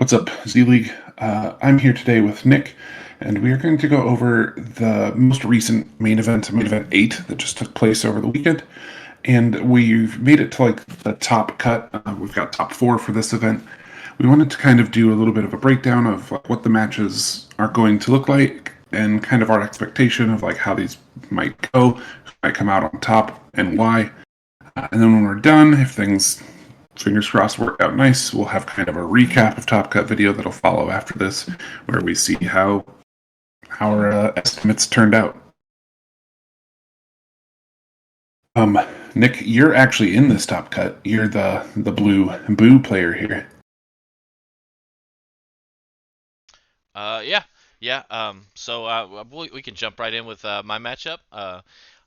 What's up, Z League? I'm here today with Nick, and we are going to go over the most recent main event 8, that just took place over the weekend. And we've made it to like the top cut. We've got top 4 for this event. We wanted to kind of do a little bit of a breakdown of like what the matches are going to look like, and kind of our expectation of like how these might go, who might come out on top, and why. And then when we're done, if things, fingers crossed, work out nice, we'll have kind of a recap of Top Cut video that'll follow after this, where we see how our estimates turned out. Um, Nick, you're actually in this Top Cut. You're the blue boo player here. Yeah, yeah. We can jump right in with my matchup.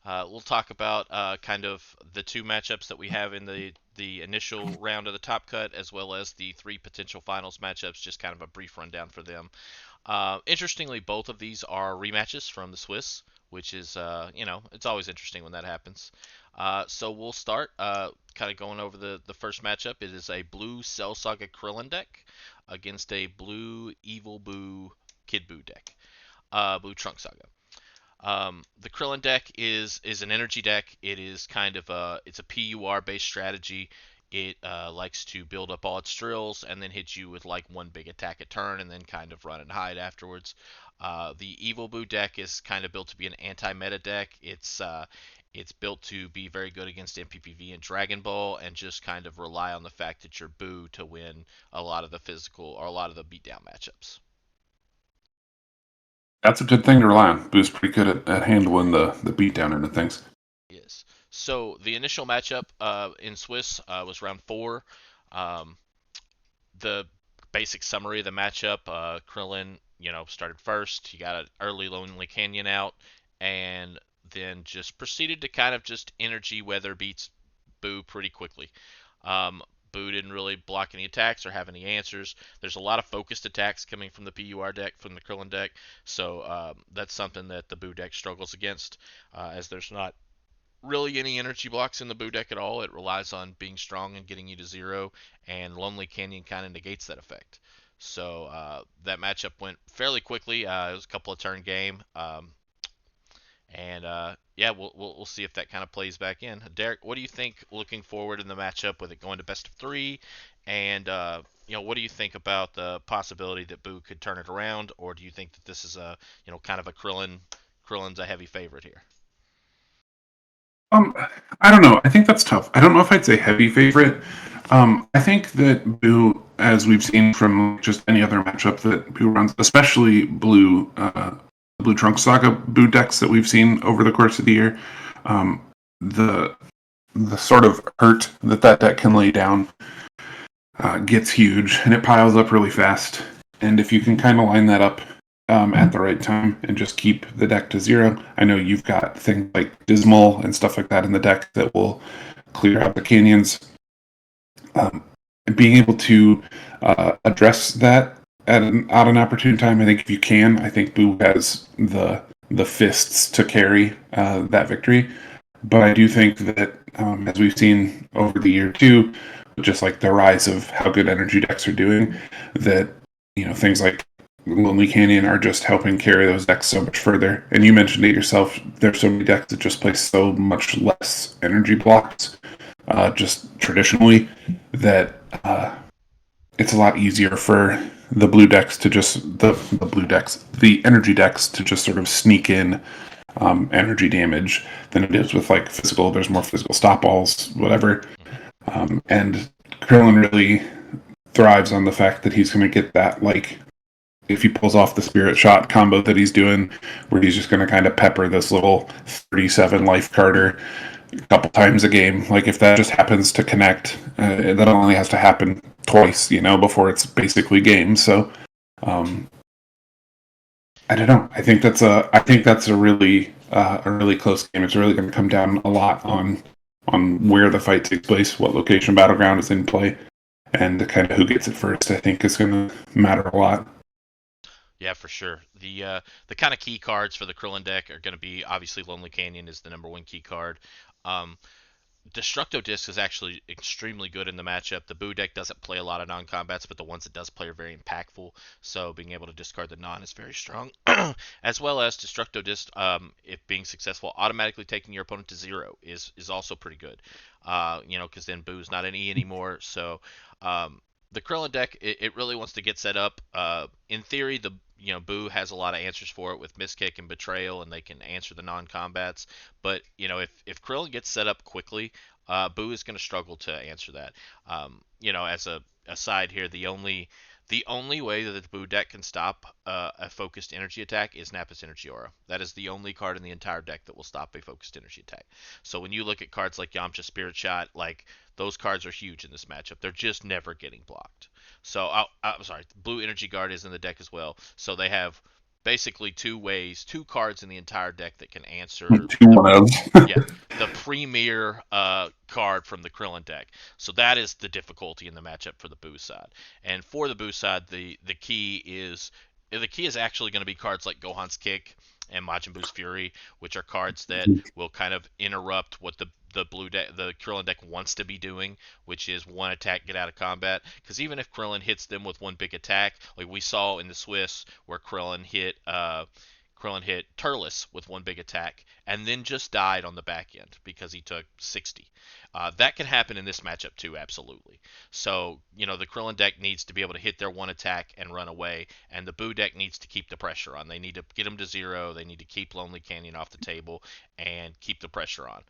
We'll talk about kind of the two matchups that we have in the initial round of the top cut, as well as the three potential finals matchups. Just kind of a brief rundown for them. Interestingly, both of these are rematches from the Swiss, which is it's always interesting when that happens. So we'll start kind of going over the first matchup. It is a blue Cell Saga Krillin deck against a blue Evil Boo Kid Boo deck. Blue Trunk Saga. The Krillin deck is an energy deck. It is kind of it's a PUR based strategy. It likes to build up all its drills and then hit you with like one big attack a turn and then kind of run and hide afterwards. The Evil Boo deck is kind of built to be an anti-meta deck. It's built to be very good against MPPV and Dragon Ball and just kind of rely on the fact that you're Boo to win a lot of the physical or a lot of the beatdown matchups. That's a good thing to rely on. Boo's pretty good at handling the beatdown end of things. Yes. So the initial matchup in Swiss was round four. Um, the basic summary of the matchup: Krillin, started first. He got an early Lonely Canyon out, and then just proceeded to kind of just energy weather beats Boo pretty quickly. Um, Boo didn't really block any attacks or have any answers. There's a lot of focused attacks coming from the PUR deck, from the Krillin deck, so that's something that the Boo deck struggles against, as there's not really any energy blocks in the Boo deck at all. It relies on being strong and getting you to zero, and Lonely Canyon kind of negates that effect. So that matchup went fairly quickly. It was a couple of turn game, and yeah, we'll see if that kind of plays back in. Derek, what do you think looking forward in the matchup with it going to best of three? And what do you think about the possibility that Boo could turn it around, or do you think that this is a kind of a Krillin's a heavy favorite here? Um, I don't know. I think that's tough. I don't know if I'd say heavy favorite. I think that Boo, as we've seen from just any other matchup that Boo runs, especially Blue Trunk Saga Boo decks that we've seen over the course of the year, um, the the sort of hurt that deck can lay down gets huge, and it piles up really fast. And if you can kind of line that up at the right time and just keep the deck to zero, I know you've got things like Dismal and stuff like that in the deck that will clear out the canyons. And being able to address that at an opportune time, I think if you can, I think Boo has the fists to carry that victory. But I do think that, as we've seen over the year too, just like the rise of how good energy decks are doing, that things like Lonely Canyon are just helping carry those decks so much further. And you mentioned it yourself. There's so many decks that just play so much less energy blocks, just traditionally, that it's a lot easier for the blue decks to just the blue decks, the energy decks to just sort of sneak in energy damage than it is with like physical. There's more physical stop balls, whatever. Hmm. And Krillin really thrives on the fact that he's going to get that, like, if he pulls off the spirit shot combo that he's doing, where he's just going to kind of pepper this little 37 life carder a couple times a game. Like, if that just happens to connect, that only has to happen twice, before it's basically game. So, um, I don't know. I think that's a really close game. It's really going to come down a lot on where the fight takes place, what location battleground is in play, and kind of who gets it first. I think is going to matter a lot. Yeah, for sure. The kind of key cards for the Krillin deck are going to be obviously Lonely Canyon is the number one key card. Um, Destructo Disc is actually extremely good in the matchup. The Boo deck doesn't play a lot of non-combats, but the ones it does play are very impactful. So being able to discard the non is very strong, as well as Destructo Disc, if being successful, automatically taking your opponent to 0 is also pretty good. Because then Boo's not an E anymore. So the Krillin deck, it really wants to get set up. In theory, the Boo has a lot of answers for it with Miskick and Betrayal, and they can answer the non-combats. But if Krillin gets set up quickly, Boo is going to struggle to answer that. As a aside here, the only way that the Boo deck can stop a focused energy attack is Nappa's Energy Aura. That is the only card in the entire deck that will stop a focused energy attack. So when you look at cards like Yamcha Spirit Shot, like those cards are huge in this matchup. They're just never getting blocked. So I'm sorry, Blue Energy Guard is in the deck as well. So they have basically two cards in the entire deck that can answer Two one of. yeah, the premier card from the Krillin deck. So that is the difficulty in the matchup for the Boo side. And for the Boo side, the key is actually going to be cards like Gohan's Kick and Majin Buu's Fury, which are cards that will kind of interrupt what the Krillin deck wants to be doing, which is one attack, get out of combat. Because even if Krillin hits them with one big attack, like we saw in the Swiss, where Krillin hit Turles with one big attack and then just died on the back end because he took 60. That can happen in this matchup too, absolutely. So, the Krillin deck needs to be able to hit their one attack and run away, and the Boo deck needs to keep the pressure on. They need to get them to 0. They need to keep Lonely Canyon off the table and keep the pressure on.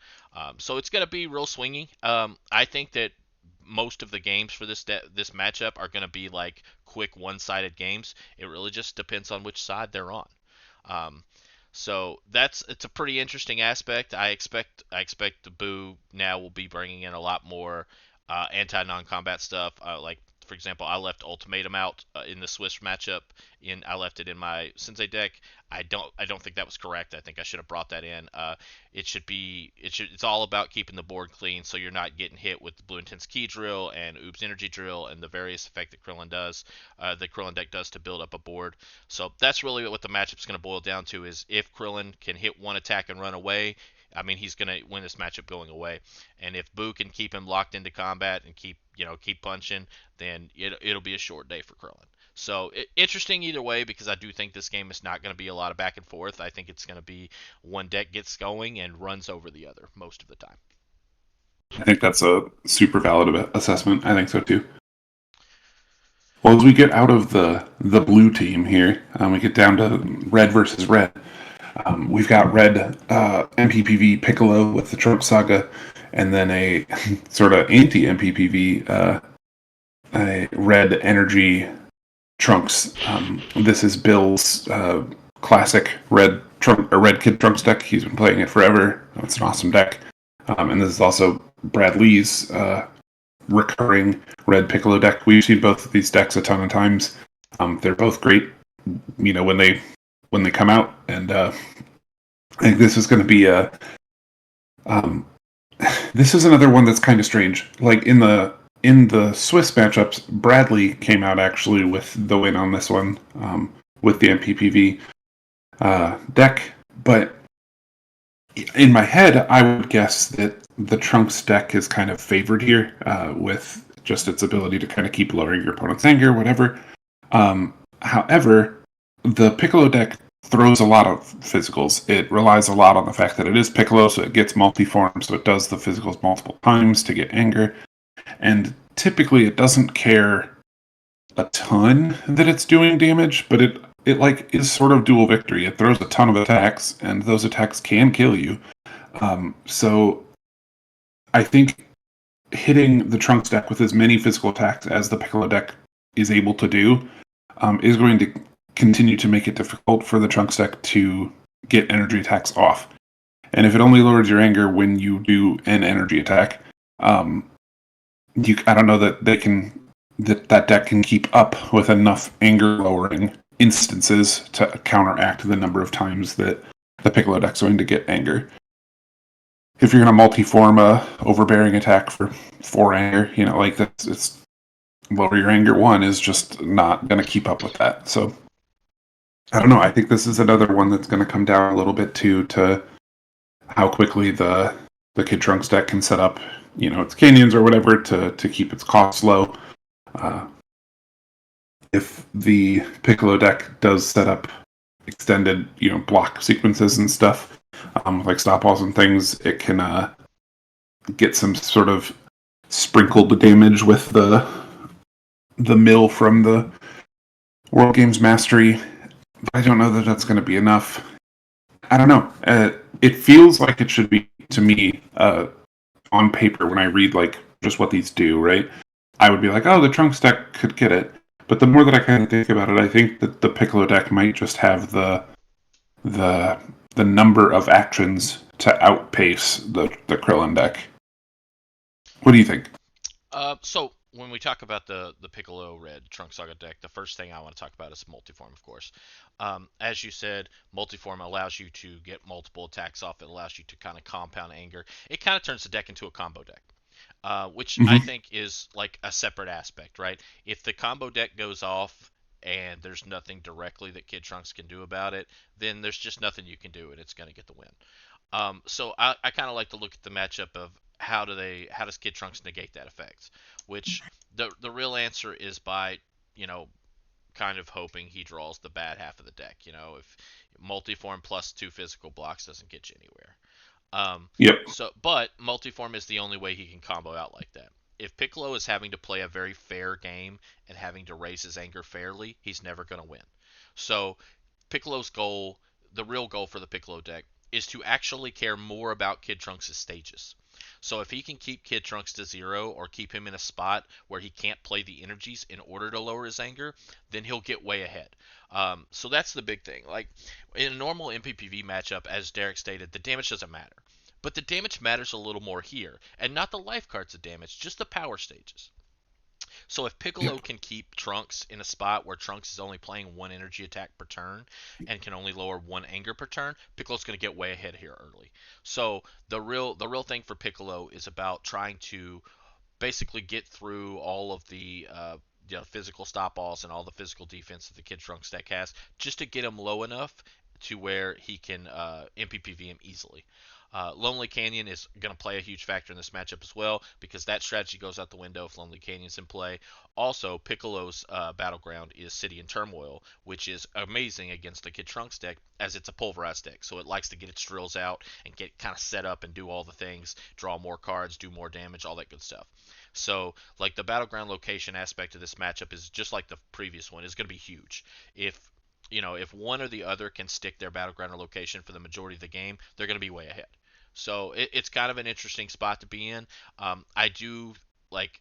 So it's going to be real swingy. I think that most of the games for this matchup are going to be like quick one-sided games. It really just depends on which side they're on. Um, so it's a pretty interesting aspect. I expect the Boo now will be bringing in a lot more anti non-combat stuff. Like for example, I left Ultimatum out in the Swiss matchup. I left it in my Sensei deck. I don't think that was correct. I think I should have brought that in. It's all about keeping the board clean so you're not getting hit with the Blue Intense Key Drill and Oob's Energy Drill and the various effect that Krillin does. The Krillin deck does to build up a board. So that's really what the matchup's going to boil down to, is if Krillin can hit one attack and run away, I mean, he's going to win this matchup going away. And if Boo can keep him locked into combat and keep punching, then it'll be a short day for Krillin. So interesting either way, because I do think this game is not going to be a lot of back and forth. I think it's going to be one deck gets going and runs over the other most of the time. I think that's a super valid assessment. I think so too. Well, as we get out of the blue team here, we get down to red versus red. We've got red MPPV Piccolo with the Trunk Saga, and then a sort of anti-MPPV a red energy Trunks. This is Bill's classic red Kid Trunks deck. He's been playing it forever. It's an awesome deck. And this is also Brad Lee's recurring red Piccolo deck. We've seen both of these decks a ton of times. They're both great, when they come out, and I think this is going to be this is another one that's kind of strange. Like in the Swiss matchups, Bradley came out actually with the win on this one, with the MPPV deck. But in my head, I would guess that the Trunks deck is kind of favored here, with just its ability to kind of keep lowering your opponent's anger, whatever. However, the Piccolo deck throws a lot of physicals. It relies a lot on the fact that it is Piccolo, so it gets multi-form, so it does the physicals multiple times to get anger. And typically it doesn't care a ton that it's doing damage, but it is sort of dual victory. It throws a ton of attacks, and those attacks can kill you. So I think hitting the Trunks deck with as many physical attacks as the Piccolo deck is able to do is going to continue to make it difficult for the Trunks deck to get energy attacks off. And if it only lowers your anger when you do an energy attack, I don't know that that deck can keep up with enough anger lowering instances to counteract the number of times that the Piccolo deck's going to get anger. If you're going to multi-form a overbearing attack for 4 anger, it's lower your anger 1 is just not going to keep up with that. So I don't know. I think this is another one that's going to come down a little bit too to how quickly the the Kid Trunks deck can set up, its canyons or whatever to keep its costs low. If the Piccolo deck does set up extended, block sequences and stuff, like stop balls and things, it can get some sort of sprinkled damage with the mill from the World Games Mastery. But I don't know that that's going to be enough. I don't know. It feels like it should be, to me, on paper, when I read like just what these do, right? I would be like, oh, the Trunks deck could get it. But the more that I kind of think about it, I think that the Piccolo deck might just have the number of actions to outpace the Krillin deck. What do you think? So when we talk about the Piccolo Red Trunk Saga deck, the first thing I want to talk about is multiform, of course. As you said, multiform allows you to get multiple attacks off. It allows you to kind of compound anger. It kind of turns the deck into a combo deck. Which I think is like a separate aspect, right? If the combo deck goes off and there's nothing directly that Kid Trunks can do about it, then there's just nothing you can do and it's going to get the win. So I kind of like to look at the matchup of how does Kid Trunks negate that effect? Which the real answer is by, kind of hoping he draws the bad half of the deck. If multiform plus 2 physical blocks doesn't get you anywhere. Yep. But multiform is the only way he can combo out like that. If Piccolo is having to play a very fair game and having to raise his anger fairly, he's never going to win. So Piccolo's goal, the real goal for the Piccolo deck, is to actually care more about Kid Trunks' stages. So if he can keep Kid Trunks to 0 or keep him in a spot where he can't play the energies in order to lower his anger, then he'll get way ahead. So that's the big thing. Like in a normal MPPV matchup, as Derek stated, the damage doesn't matter. But the damage matters a little more here, and not the life cards of damage, just the power stages. So if Piccolo can keep Trunks in a spot where Trunks is only playing 1 energy attack per turn and can only lower 1 anger per turn, Piccolo's going to get way ahead here early. So the real thing for Piccolo is about trying to basically get through all of the physical stop balls and all the physical defense that the Kid Trunks deck has, just to get him low enough to where he can MPPV him easily. Lonely Canyon is going to play a huge factor in this matchup as well, because that strategy goes out the window if Lonely Canyon's in play. Also, Piccolo's battleground is City in Turmoil, which is amazing against the Kid Trunks deck, as it's a pulverized deck. So it likes to get its drills out and get kind of set up and do all the things, draw more cards, do more damage, all that good stuff. So, like, the battleground location aspect of this matchup is just like the previous one, is going to be huge. If one or the other can stick their battleground or location for the majority of the game, they're going to be way ahead. So it's kind of an interesting spot to be in. I do like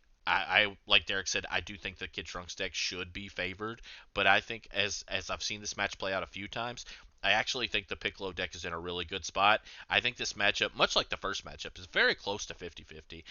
Derek said, I do think the Kid Trunks deck should be favored, but I think as I've seen this match play out a few times, I actually think the Piccolo deck is in a really good spot. I think this matchup, much like the first matchup, is very close to 50-50.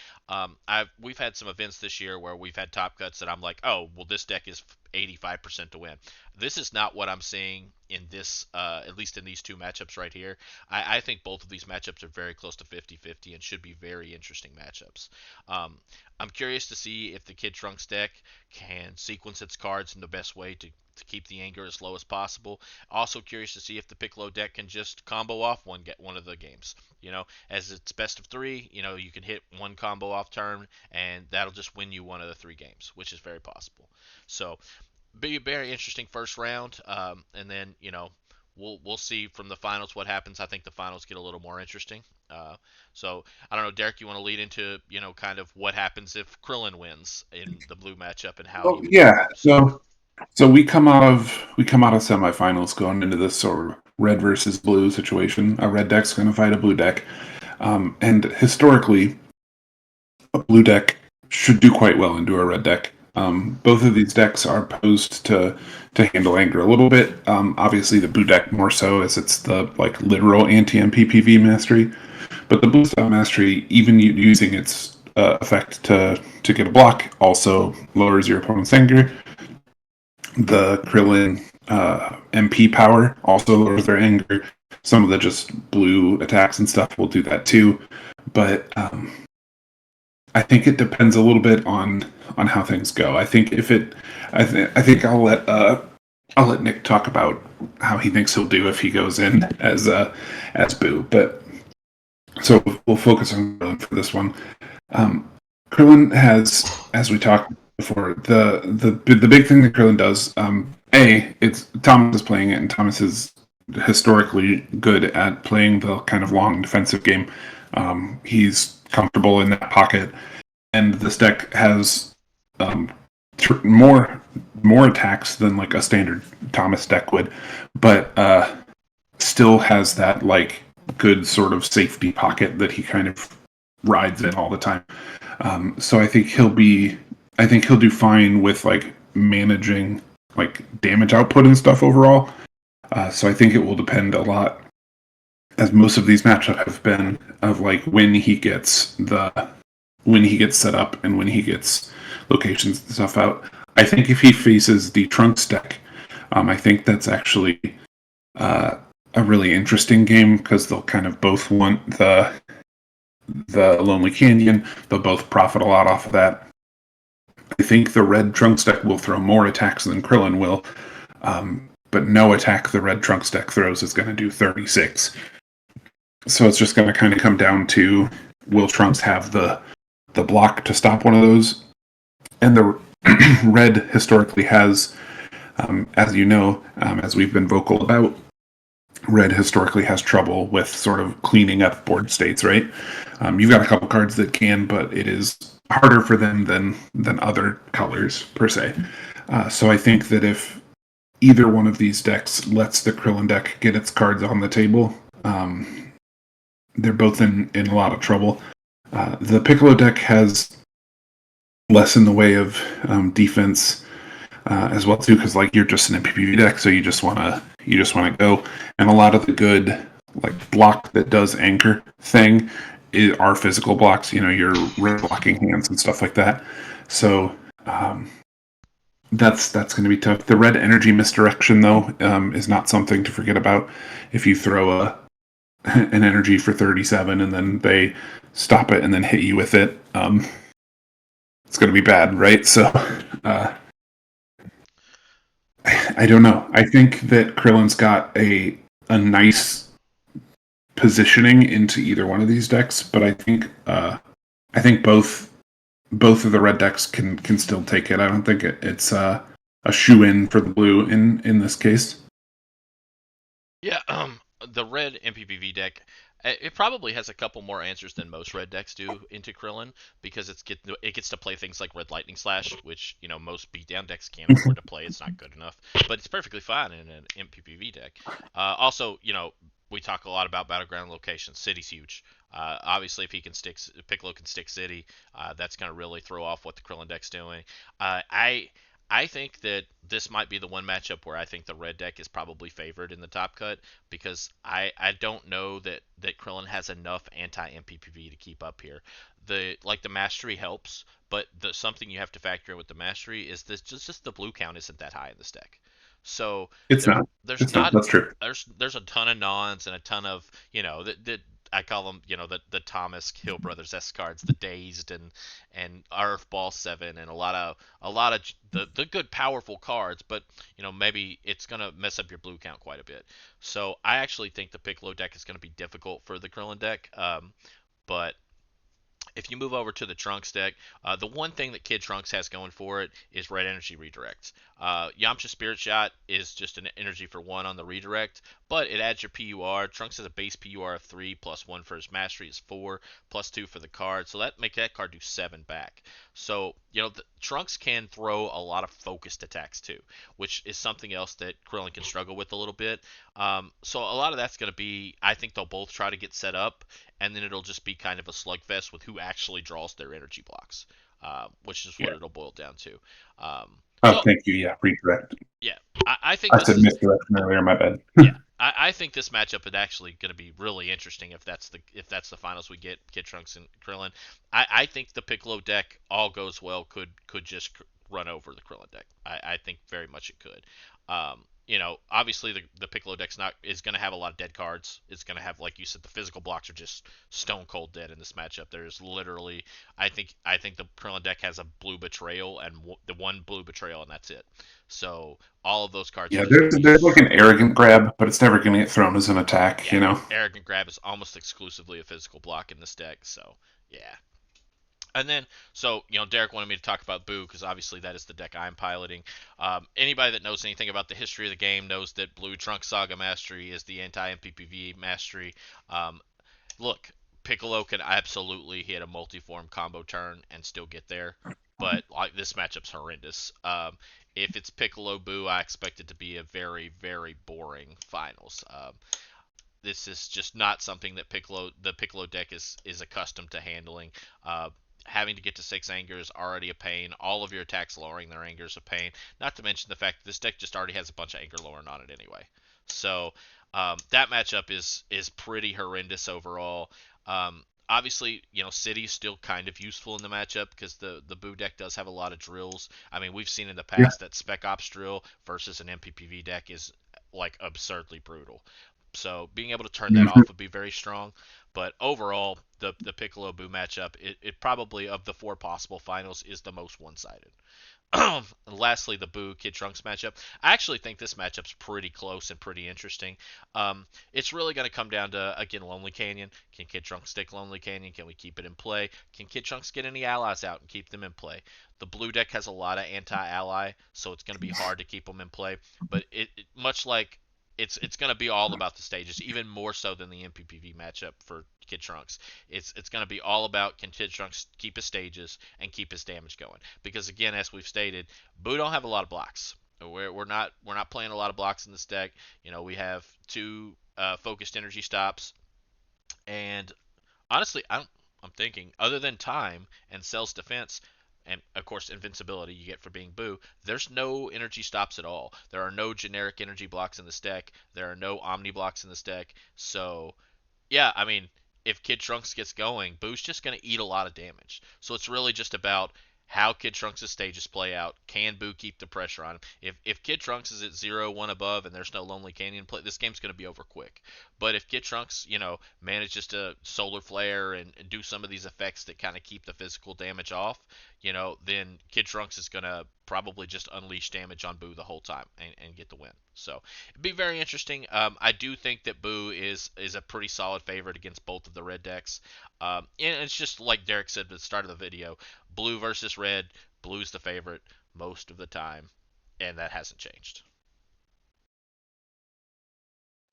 We've had some events this year where we've had top cuts that I'm like, oh, well, this deck is 85% to win. This is not what I'm seeing in this, at least in these two matchups right here. I think both of these matchups are very close to 50-50 and should be very interesting matchups. I'm curious to see if the Kid Trunks deck can sequence its cards in the best way to keep the anger as low as possible. Also curious to see if the Piccolo deck can just combo off one of the games. As it's best of 3, you can hit one combo off turn and that'll just win you one of the 3 games, which is very possible. So be a very interesting first round, and then we'll see from the finals what happens. I think the finals get a little more interesting. So I don't know, Derek, you want to lead into kind of what happens if Krillin wins in the blue matchup and how? Oh yeah, so we come out of semifinals going into this sort of red versus blue situation. A red deck's going to fight a blue deck, and historically, a blue deck should do quite well into a red deck. Both of these decks are posed to handle anger a little bit. Obviously, the blue deck more so, as it's the literal anti-MPPV mastery. But the blue style mastery, even using its effect to get a block, also lowers your opponent's anger. The Krillin MP power also lowers their anger. Some of the just blue attacks and stuff will do that too. But I think it depends a little bit on how things go. I think I think I'll let Nick talk about how he thinks he'll do if he goes in as Boo. But So we'll focus on Krillin for this one. Um, Krillin has, as we talked before, the big thing that Krillin does. It's Thomas is playing it, and Thomas is historically good at playing the kind of long defensive game. He's comfortable in that pocket, and this deck has um, more attacks than like a standard Thomas deck would, but still has that like good sort of safety pocket that he kind of rides in all the time. So I think he'll do fine with like managing like damage output and stuff overall. So I think it will depend a lot, as most of these matchups have been, of like when he gets set up and when he gets locations and stuff out. I think if he faces the Trunks deck, I think that's actually uh, a really interesting game because they'll kind of both want the Lonely Canyon. They'll both profit a lot off of that. I think the red Trunks deck will throw more attacks than Krillin will, but no attack the red Trunks deck throws is going to do 36. So it's just going to kind of come down to, will Trunks have the block to stop one of those? And the red historically has, as you know, as we've been vocal about, red historically has trouble with sort of cleaning up board states, right? You've got a couple cards that can, but it is harder for them than other colors per se. So I think that if either one of these decks lets the Krillin deck get its cards on the table, they're both in a lot of trouble. The Piccolo deck has less in the way of defense as well too, because like you're just an MPPV deck, so you just wanna go, and a lot of the good like block that does anchor thing are physical blocks. You know, your red blocking hands and stuff like that. So that's going to be tough. The red energy misdirection though is not something to forget about. If you throw an energy for 37 and then they stop it and then hit you with it, it's going to be bad, right? So I don't know. I think that Krillin's got a nice positioning into either one of these decks, but I think both of the red decks can still take it. I don't think it's a shoe in for the blue in this case. Yeah, the red MPPV deck, it probably has a couple more answers than most red decks do into Krillin because it gets to play things like Red Lightning Slash, which most beatdown decks can't afford to play. It's not good enough, but it's perfectly fine in an MPPV deck. Also, we talk a lot about battleground locations. City's huge. Obviously, if Piccolo can stick City, that's going to really throw off what the Krillin deck's doing. I think that this might be the one matchup where I think the red deck is probably favored in the top cut because I don't know that Krillin has enough anti MPPV to keep up here. The mastery helps, but the something you have to factor in with the mastery is this just the blue count isn't that high in this deck. So It's there not. there's It's not. not That's true. there's a ton of nons and a ton of that I call them, the Thomas Hill Brothers S cards, the Dazed and Earth Ball 7, and a lot of the good powerful cards, but maybe it's gonna mess up your blue count quite a bit. So I actually think the Piccolo deck is gonna be difficult for the Krillin deck, but if you move over to the Trunks deck, the one thing that Kid Trunks has going for it is red energy redirects. Yamcha Spirit Shot is just an energy for 1 on the redirect, but it adds your PUR. Trunks has a base PUR of 3, plus 1 for his mastery is 4, plus 2 for the card. So that makes that card do 7 back. So, Trunks can throw a lot of focused attacks too, which is something else that Krillin can struggle with a little bit. So a lot of that's going to be, I think they'll both try to get set up, and then it'll just be kind of a slugfest with who actually draws their energy blocks, which is what Yeah. it'll boil down to. Oh, So thank you. Yeah, redirect. yeah, I think I this said is misdirection earlier. My bad. yeah. I think this matchup is actually going to be really interesting if that's the finals we get Kid Trunks and Krillin. I think the Piccolo deck all goes well could just run over the Krillin deck. I think very much it could. Obviously the Piccolo deck's not is going to have a lot of dead cards. It's going to have, like you said, the physical blocks are just stone cold dead in this matchup. There's literally, I think the Krillin deck has a blue betrayal and the one blue betrayal, and that's it. So all of those cards are Yeah, just going to be there's like an arrogant grab, but it's never going to get thrown as an attack, yeah. you know? Arrogant grab is almost exclusively a physical block in this deck. So yeah. And then, Derek wanted me to talk about Boo because obviously that is the deck I'm piloting. Anybody that knows anything about the history of the game knows that Blue Trunk Saga Mastery is the anti-MPPV mastery. Um, Look, Piccolo can absolutely hit a multi-form combo turn and still get there, but like this matchup's horrendous. If it's Piccolo Boo, I expect it to be a very, very boring finals. This is just not something that the Piccolo deck is accustomed to handling. Having to get to 6 anger is already a pain. All of your attacks lowering their anger is a pain. Not to mention the fact that this deck just already has a bunch of anger lowering on it anyway. So that matchup is pretty horrendous overall. Obviously, City's still kind of useful in the matchup because the Boo deck does have a lot of drills. I mean, we've seen in the Yeah. past that Spec Ops drill versus an MPPV deck is like absurdly brutal. So being able to turn that Mhm. off would be very strong. But overall, the Piccolo Boo matchup, it probably of the 4 possible finals is the most one-sided. Lastly, the Boo Kid Trunks matchup. I actually think this matchup's pretty close and pretty interesting. It's really going to come down to, again, Lonely Canyon. Can Kid Trunks stick Lonely Canyon? Can we keep it in play? Can Kid Trunks get any allies out and keep them in play? The blue deck has a lot of anti-ally, so it's going to be hard to keep them in play. But much like it's going to be all about the stages, even more so than the MPPV matchup for Kid Trunks. It's going to be all about can Kid Trunks keep his stages and keep his damage going. Because again, as we've stated, Boo don't have a lot of blocks. We're not playing a lot of blocks in this deck. We have 2 focused energy stops, and honestly, I'm thinking other than time and Cell's defense, and of course invincibility you get for being Boo, there's no energy stops at all. There are no generic energy blocks in this deck. There are no omni blocks in this deck. So yeah, I mean, if Kid Trunks gets going, Boo's just going to eat a lot of damage. So it's really just about how Kid Trunks' stages play out. Can Boo keep the pressure on him? If Kid Trunks is at 0-1 above and there's no Lonely Canyon play, this game's going to be over quick. But if Kid Trunks, manages to Solar Flare and do some of these effects that kind of keep the physical damage off, then Kid Trunks is going to probably just unleash damage on Boo the whole time and get the win. So it'd be very interesting. I do think that Boo is a pretty solid favorite against both of the red decks. And it's just like Derek said at the start of the video, blue versus red. Blue's the favorite most of the time, and that hasn't changed.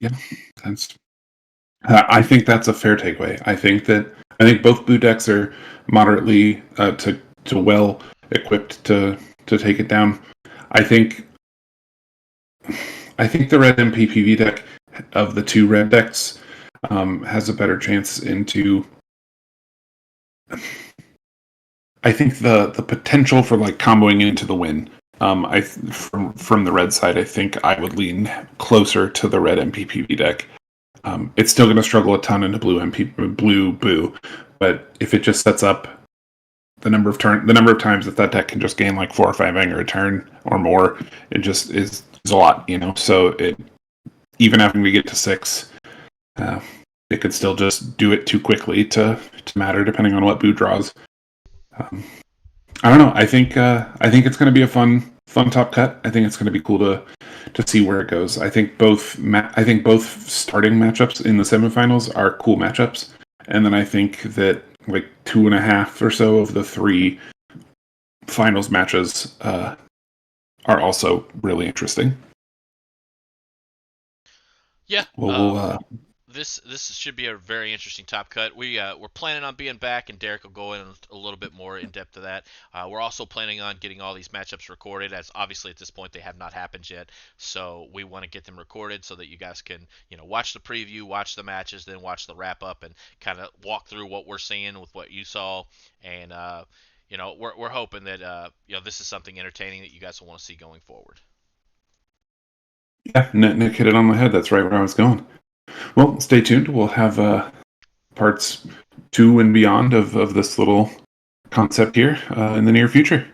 Yeah, that's. I think that's a fair takeaway. I think both blue decks are moderately to well equipped to take it down. I think I think the red MPPV deck of the 2 red decks has a better chance into. I think the potential for like comboing into the win. From the red side, I think I would lean closer to the red MPPV deck. It's still going to struggle a ton into blue Boo, but if it just sets up the number of times that deck can just gain like 4 or 5 anger a turn or more, it just is a lot, So it even having to get to 6, it could still just do it too quickly to matter depending on what Boo draws. I don't know. I think it's going to be a fun top cut. I think it's going to be cool to see where it goes. I think both starting matchups in the semifinals are cool matchups, and then I think that like 2.5 or so of the 3 finals matches are also really interesting. Yeah. We'll This should be a very interesting top cut. We're planning on being back, and Derek will go in a little bit more in depth to that. We're also planning on getting all these matchups recorded, as obviously at this point they have not happened yet. So we want to get them recorded so that you guys can watch the preview, watch the matches, then watch the wrap up, and kind of walk through what we're seeing with what you saw. And we're hoping that this is something entertaining that you guys will want to see going forward. Yeah, Nick hit it on the head. That's right where I was going. Well, stay tuned. We'll have parts 2 and beyond of this little concept here in the near future.